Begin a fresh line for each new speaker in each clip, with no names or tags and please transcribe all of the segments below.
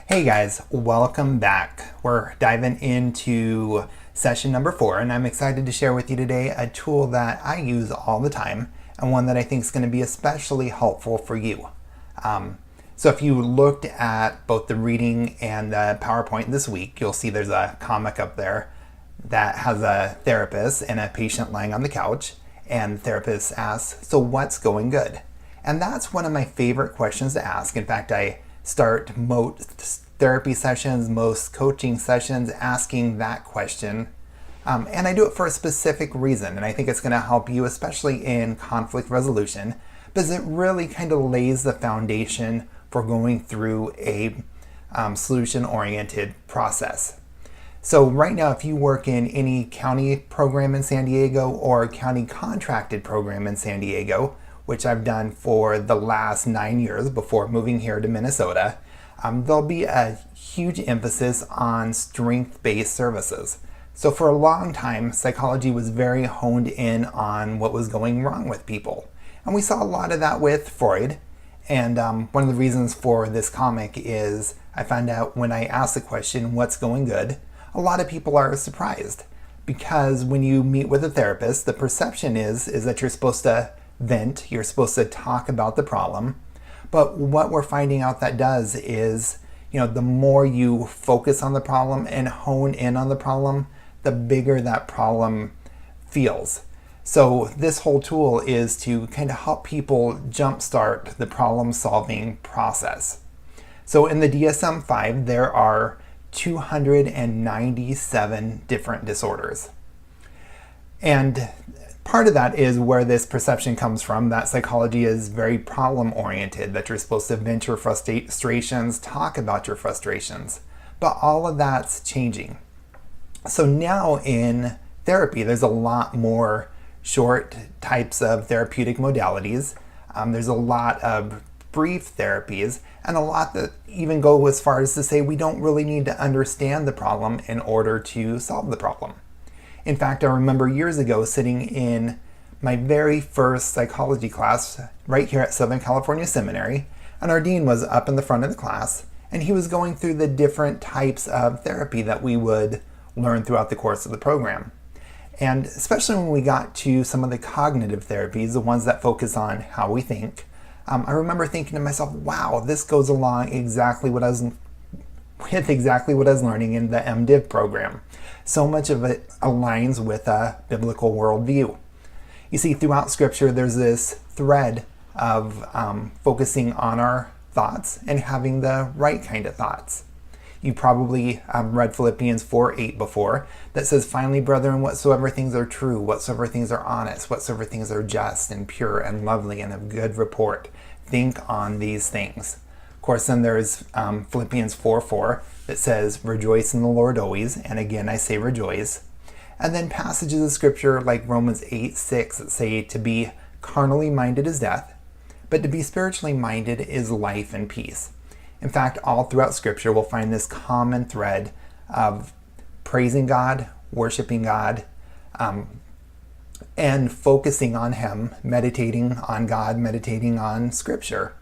Hey guys, welcome back. We're diving into session number 4, and I'm excited to share with you today a tool that I use all the time and one that I think is going to be especially helpful for you. So if you looked at both the reading and the PowerPoint this week, you'll see there's a comic up there that has a therapist and a patient lying on the couch, and the therapist asks, "So what's going good?" And that's one of my favorite questions to ask. In fact, I start most therapy sessions, most coaching sessions asking that question. And I do it for a specific reason, and I think it's going to help you, especially in conflict resolution, because it really kind of lays the foundation for going through a solution-oriented process. So right now, if you work in any county program in San Diego or county contracted program in San Diego, which I've done for the last 9 years before moving here to Minnesota, there'll be a huge emphasis on strength-based services. So for a long time, psychology was very honed in on what was going wrong with people. And we saw a lot of that with Freud. And one of the reasons for this comic is I found out when I asked the question, what's going good? A lot of people are surprised because when you meet with a therapist, the perception is that you're supposed to vent, you're supposed to talk about the problem. But what we're finding out that does is, the more you focus on the problem and hone in on the problem, the bigger that problem feels. So this whole tool is to kind of help people jumpstart the problem-solving process. So in the DSM-5, there are 297 different disorders. And part of that is where this perception comes from, that psychology is very problem-oriented, that you're supposed to vent your frustrations, talk about your frustrations. But all of that's changing. So now in therapy, there's a lot more short types of therapeutic modalities. There's a lot of brief therapies, and a lot that even go as far as to say we don't really need to understand the problem in order to solve the problem. In fact, I remember years ago sitting in my very first psychology class right here at Southern California Seminary, and our dean was up in the front of the class, and he was going through the different types of therapy that we would learn throughout the course of the program. And especially when we got to some of the cognitive therapies, the ones that focus on how we think, I remember thinking to myself, wow, this goes along exactly what I was learning in the MDiv program. So much of it aligns with a biblical worldview. You see, throughout Scripture, there's this thread of focusing on our thoughts and having the right kind of thoughts. You probably read Philippians 4:8 before, that says, "Finally, brethren, whatsoever things are true, whatsoever things are honest, whatsoever things are just and pure and lovely and of good report, think on these things." Of course, then there's Philippians 4:4 that says, "Rejoice in the Lord always," and again I say rejoice. And then passages of Scripture like Romans 8:6 that say to be carnally minded is death, but to be spiritually minded is life and peace. In fact, all throughout Scripture, we'll find this common thread of praising God, worshiping God, and focusing on Him, meditating on God, meditating on Scripture.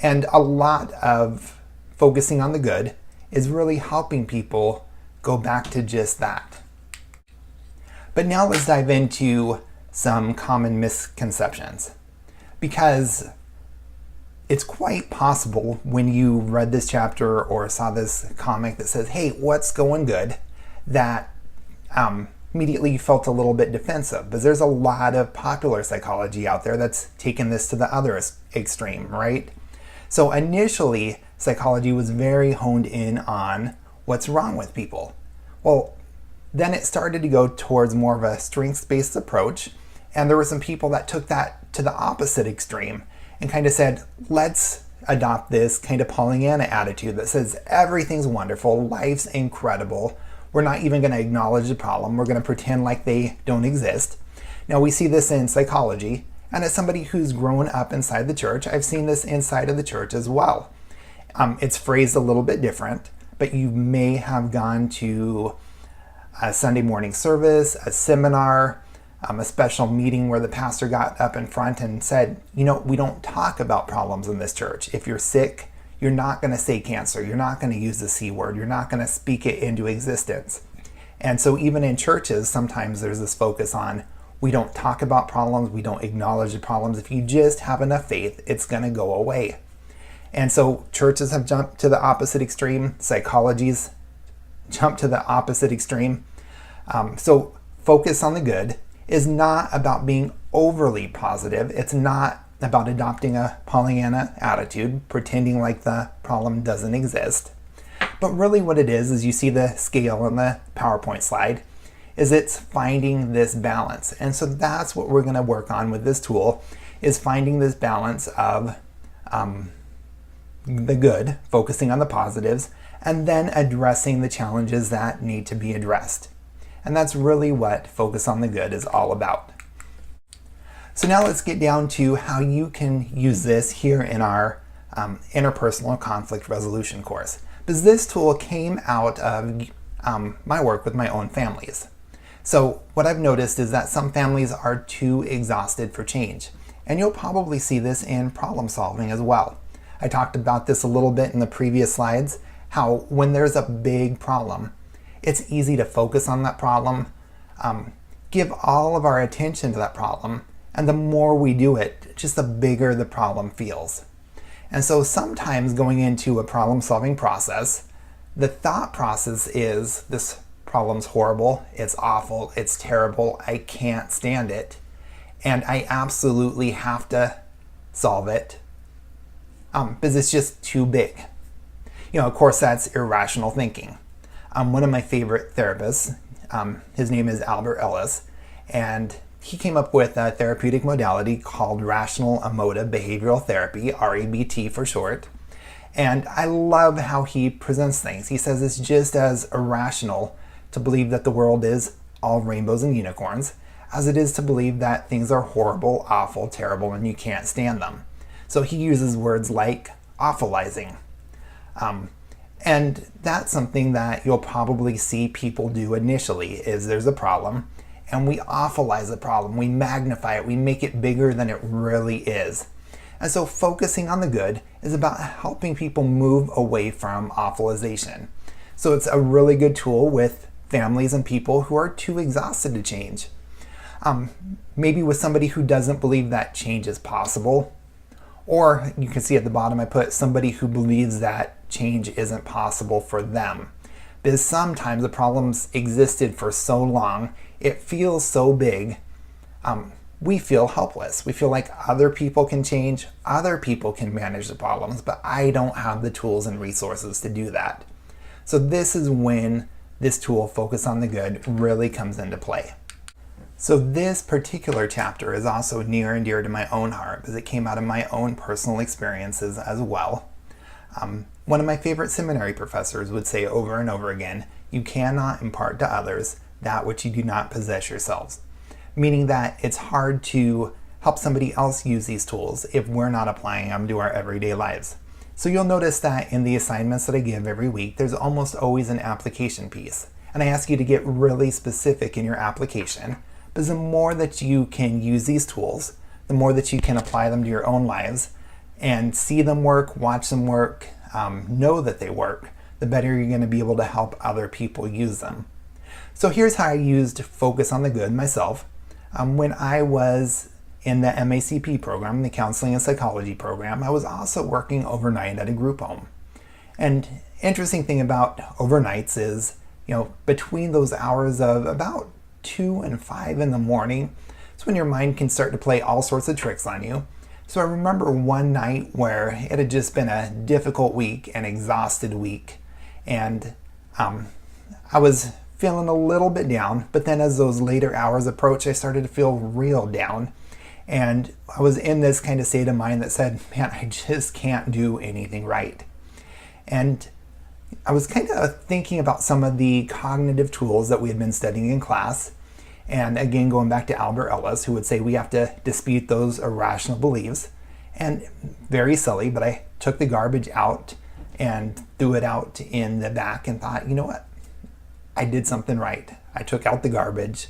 And a lot of focusing on the good is really helping people go back to just that. But now let's dive into some common misconceptions, because it's quite possible when you read this chapter or saw this comic that says, "Hey, what's going good?" that immediately you felt a little bit defensive, because there's a lot of popular psychology out there that's taken this to the other extreme, right? So initially, psychology was very honed in on what's wrong with people. Well, then it started to go towards more of a strengths-based approach, and there were some people that took that to the opposite extreme and kind of said, let's adopt this kind of Pollyanna attitude that says everything's wonderful, life's incredible, we're not even going to acknowledge the problem, we're going to pretend like they don't exist. Now we see this in psychology, and as somebody who's grown up inside the church, I've seen this inside of the church as well. It's phrased a little bit different, but you may have gone to a Sunday morning service, a seminar, a special meeting where the pastor got up in front and said, we don't talk about problems in this church. If you're sick, You're not going to say cancer. You're not going to use the C word. You're not going to speak it into existence. And so even in churches, sometimes there's this focus on, we don't talk about problems, we don't acknowledge the problems. If you just have enough faith, it's going to go away. And so churches have jumped to the opposite extreme. Psychology's jumped to the opposite extreme. So focus on the good is not about being overly positive. It's not about adopting a Pollyanna attitude, pretending like the problem doesn't exist. But really what it is you see the scale on the PowerPoint slide, is it's finding this balance. And so that's what we're going to work on with this tool, is finding this balance of the good, focusing on the positives, and then addressing the challenges that need to be addressed. And that's really what Focus on the Good is all about. So now let's get down to how you can use this here in our interpersonal conflict resolution course. Because this tool came out of my work with my own families. So what I've noticed is that some families are too exhausted for change. And you'll probably see this in problem solving as well. I talked about this a little bit in the previous slides, how when there's a big problem, it's easy to focus on that problem, give all of our attention to that problem, and the more we do it, just the bigger the problem feels. And so sometimes going into a problem-solving process, the thought process is, this problem's horrible, it's awful, it's terrible, I can't stand it, and I absolutely have to solve it because it's just too big. Of course, that's irrational thinking. One of my favorite therapists, his name is Albert Ellis, and he came up with a therapeutic modality called Rational Emotive Behavioral Therapy, REBT for short. And I love how he presents things. He says it's just as irrational to believe that the world is all rainbows and unicorns as it is to believe that things are horrible, awful, terrible, and you can't stand them. So he uses words like awfulizing. And that's something that you'll probably see people do initially, is there's a problem, and we awfulize the problem, we magnify it, we make it bigger than it really is. And so focusing on the good is about helping people move away from awfulization. So it's a really good tool with families and people who are too exhausted to change. Maybe with somebody who doesn't believe that change is possible, or you can see at the bottom I put somebody who believes that change isn't possible for them. Because sometimes the problems existed for so long, it feels so big, we feel helpless. We feel like other people can change, other people can manage the problems, but I don't have the tools and resources to do that. So this is when this tool, Focus on the Good, really comes into play. So this particular chapter is also near and dear to my own heart because it came out of my own personal experiences as well. One of my favorite seminary professors would say over and over again, you cannot impart to others that which you do not possess yourselves. Meaning that it's hard to help somebody else use these tools if we're not applying them to our everyday lives. So you'll notice that in the assignments that I give every week, there's almost always an application piece. And I ask you to get really specific in your application, because the more that you can use these tools, the more that you can apply them to your own lives and see them work, watch them work, know that they work, the better you're going to be able to help other people use them. So here's how I used Focus on the Good myself. When I was in the MACP program, the Counseling and Psychology program, I was also working overnight at a group home. And interesting thing about overnights is, between those hours of about 2 and 5 in the morning, it's when your mind can start to play all sorts of tricks on you. So I remember one night where it had just been a difficult week, an exhausted week, and I was feeling a little bit down, but then as those later hours approached, I started to feel real down. And I was in this kind of state of mind that said, man, I just can't do anything right. And I was kind of thinking about some of the cognitive tools that we had been studying in class. And again, going back to Albert Ellis, who would say we have to dispute those irrational beliefs. And very silly, but I took the garbage out and threw it out in the back and thought, you know what? I did something right. I took out the garbage.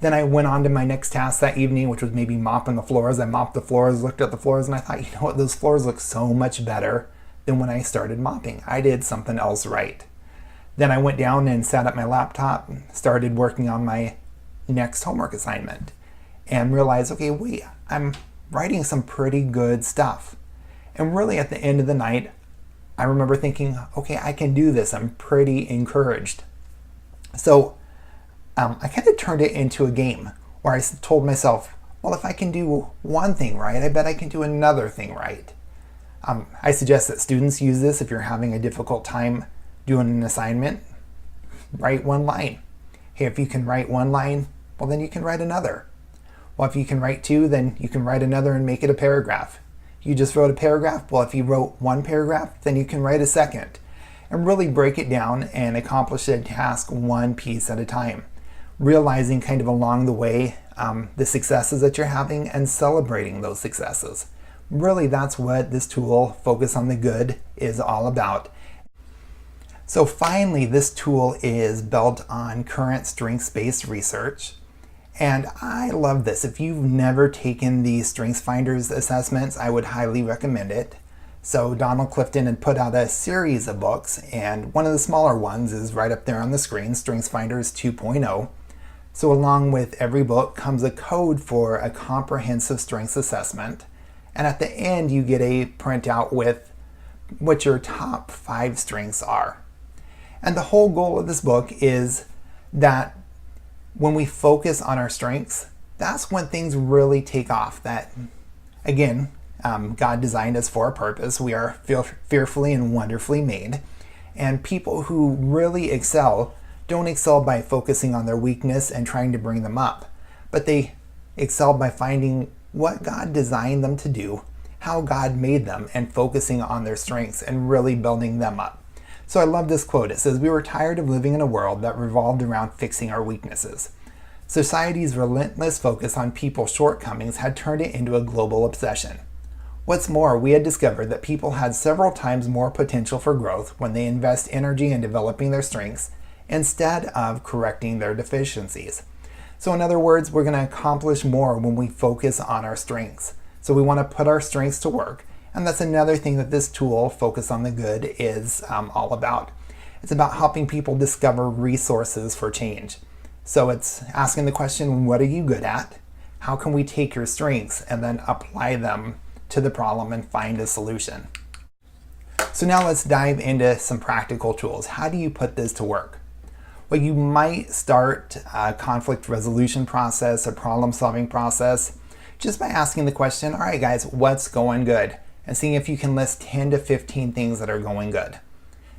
Then I went on to my next task that evening, which was maybe mopping the floors. I mopped the floors, looked at the floors, and I thought, you know what? Those floors look so much better than when I started mopping. I did something else right. Then I went down and sat at my laptop, started working on my next homework assignment, and realized, okay, wait, I'm writing some pretty good stuff. And really at the end of the night, I remember thinking, okay, I can do this. I'm pretty encouraged. So I kind of turned it into a game where I told myself, well, if I can do one thing right, I bet I can do another thing right. I suggest that students use this if you're having a difficult time doing an assignment. Write one line. Hey, if you can write one line, well, then you can write another. Well, if you can write two, then you can write another and make it a paragraph. You just wrote a paragraph. Well, if you wrote one paragraph, then you can write a second. And really break it down and accomplish a task one piece at a time. Realizing kind of along the way the successes that you're having and celebrating those successes. Really, that's what this tool, Focus on the Good, is all about. So finally, this tool is built on current strengths-based research. And I love this. If you've never taken the StrengthsFinders assessments, I would highly recommend it. So Donald Clifton had put out a series of books, and one of the smaller ones is right up there on the screen, StrengthsFinders 2.0. So along with every book comes a code for a comprehensive strengths assessment. And at the end, you get a printout with what your top 5 strengths are. And the whole goal of this book is that when we focus on our strengths, that's when things really take off. That, again, God designed us for a purpose. We are fearfully and wonderfully made. And people who really excel don't excel by focusing on their weakness and trying to bring them up, but they excel by finding what God designed them to do, how God made them, and focusing on their strengths and really building them up. So I love this quote. It says, "We were tired of living in a world that revolved around fixing our weaknesses. Society's relentless focus on people's shortcomings had turned it into a global obsession. What's more, we had discovered that people had several times more potential for growth when they invest energy in developing their strengths instead of correcting their deficiencies." So in other words, we're going to accomplish more when we focus on our strengths. So we want to put our strengths to work. And that's another thing that this tool, Focus on the Good, is all about. It's about helping people discover resources for change. So it's asking the question, what are you good at? How can we take your strengths and then apply them to the problem and find a solution? So now let's dive into some practical tools. How do you put this to work? Well, you might start a conflict resolution process, a problem-solving process, just by asking the question, all right, guys, what's going good? And seeing if you can list 10 to 15 things that are going good.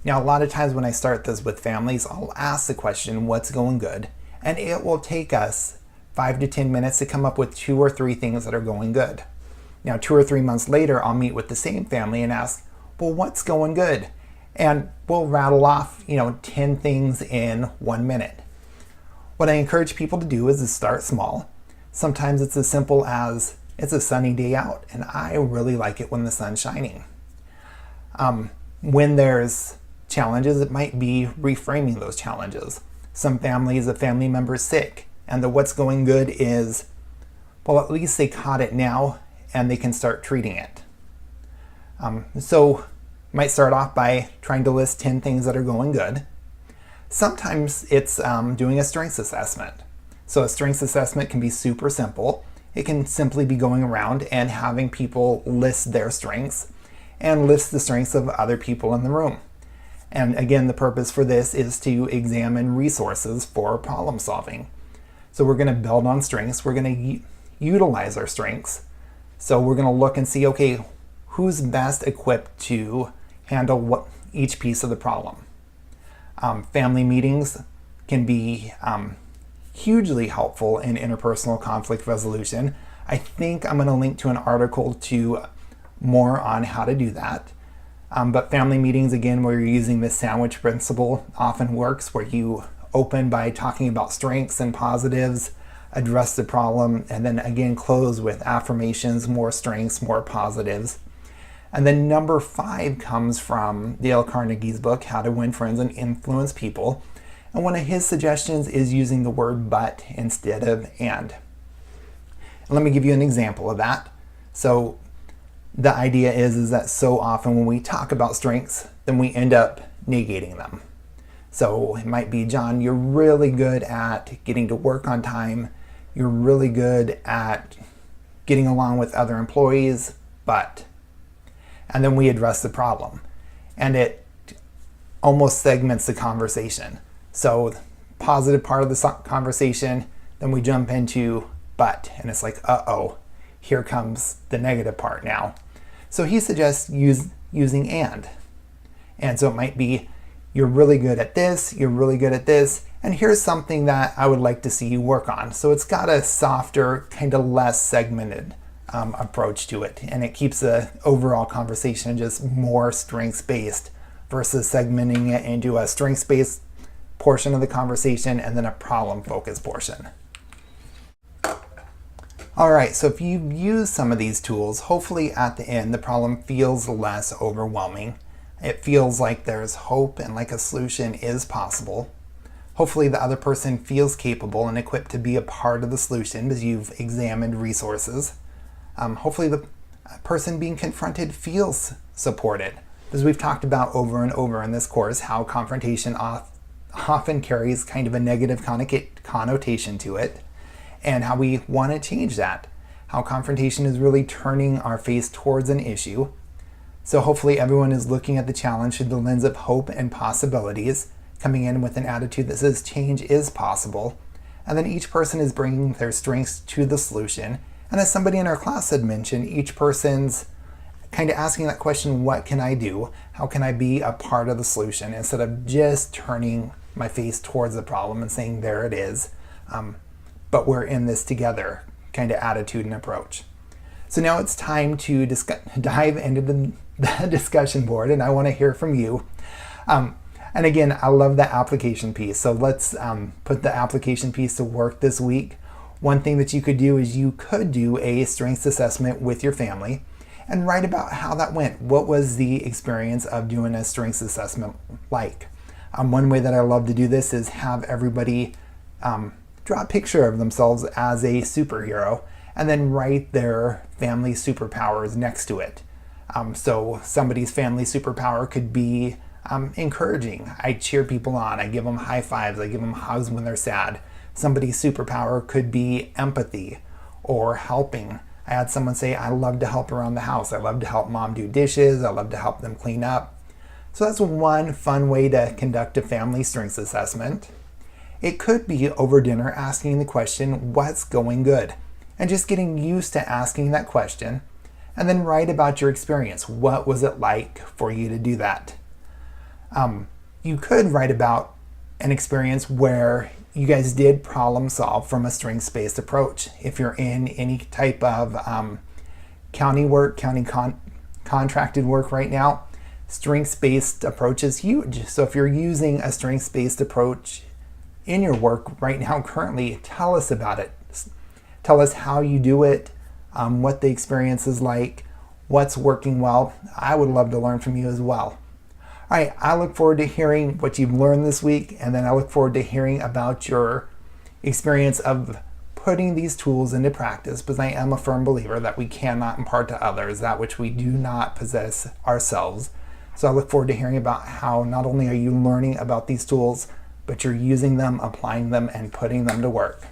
Now, a lot of times when I start this with families, I'll ask the question, what's going good? And it will take us 5 to 10 minutes to come up with 2 or 3 things that are going good. Now, 2 or 3 months later, I'll meet with the same family and ask, well, what's going good? And we'll rattle off, 10 things in 1 minute. What I encourage people to do is to start small. Sometimes it's as simple as, it's a sunny day out, and I really like it when the sun's shining. When there's challenges, it might be reframing those challenges. Some families, a family member's sick, and the what's going good is, well, at least they caught it now, and they can start treating it. So you might start off by trying to list 10 things that are going good. Sometimes it's doing a strengths assessment. So a strengths assessment can be super simple. It can simply be going around and having people list their strengths and list the strengths of other people in the room. And again, the purpose for this is to examine resources for problem solving. So we're going to build on strengths. We're going to utilize our strengths. So we're going to look and see, okay, who's best equipped to handle each piece of the problem. Family meetings can be hugely helpful in interpersonal conflict resolution. I think I'm going to link to an article to more on how to do that. But family meetings, again, where you're using the sandwich principle often works, where you open by talking about strengths and positives, address the problem, and then again close with affirmations, more strengths, more positives. And then number 5 comes from Dale Carnegie's book, How to Win Friends and Influence People. And one of his suggestions is using the word but instead of and. And let me give you an example of that. So the idea is that so often when we talk about strengths, then we end up negating them. So it might be, John, you're really good at getting to work on time. You're really good at getting along with other employees, but, and then we address the problem. And it almost segments the conversation. So positive part of the conversation, then we jump into but, and it's like, uh-oh, here comes the negative part now. So he suggests using and. And so it might be, you're really good at this, you're really good at this, and here's something that I would like to see you work on. So it's got a softer, kind of less segmented approach to it, and it keeps the overall conversation just more strengths-based versus segmenting it into a strengths-based portion of the conversation and then a problem-focused portion. All right, so if you use some of these tools, hopefully at the end the problem feels less overwhelming. It feels like there's hope and like a solution is possible. Hopefully the other person feels capable and equipped to be a part of the solution because you've examined resources. Hopefully the person being confronted feels supported. As we've talked about over and over in this course, how confrontation often carries kind of a negative connotation to it, and how we want to change that. How confrontation is really turning our face towards an issue. So hopefully everyone is looking at the challenge through the lens of hope and possibilities, coming in with an attitude that says change is possible, and then each person is bringing their strengths to the solution. And as somebody in our class had mentioned, each person's kind of asking that question, what can I do? How can I be a part of the solution? Instead of just turning my face towards the problem and saying, there it is. But we're in this together kind of attitude and approach. So now it's time to dive into the discussion board, and I want to hear from you. And again, I love that application piece. So let's put the application piece to work this week. One thing that you could do is you could do a strengths assessment with your family and write about how that went. What was the experience of doing a strengths assessment like? One way that I love to do this is have everybody draw a picture of themselves as a superhero and then write their family superpowers next to it. So somebody's family superpower could be encouraging. I cheer people on. I give them high fives. I give them hugs when they're sad. Somebody's superpower could be empathy or helping. I had someone say, I love to help around the house. I love to help mom do dishes. I love to help them clean up. So that's one fun way to conduct a family strengths assessment. It could be over dinner asking the question, what's going good? And just getting used to asking that question, and then write about your experience. What was it like for you to do that? You could write about an experience where you guys did problem solve from a strengths-based approach. If you're in any type of county work, contracted work right now, strengths-based approach is huge. So if you're using a strengths-based approach in your work right now currently, tell us about it. Tell us how you do it, what the experience is like, what's working well. I would love to learn from you as well. All right, I look forward to hearing what you've learned this week, and then I look forward to hearing about your experience of putting these tools into practice, because I am a firm believer that we cannot impart to others that which we do not possess ourselves. So I look forward to hearing about how not only are you learning about these tools, but you're using them, applying them, and putting them to work.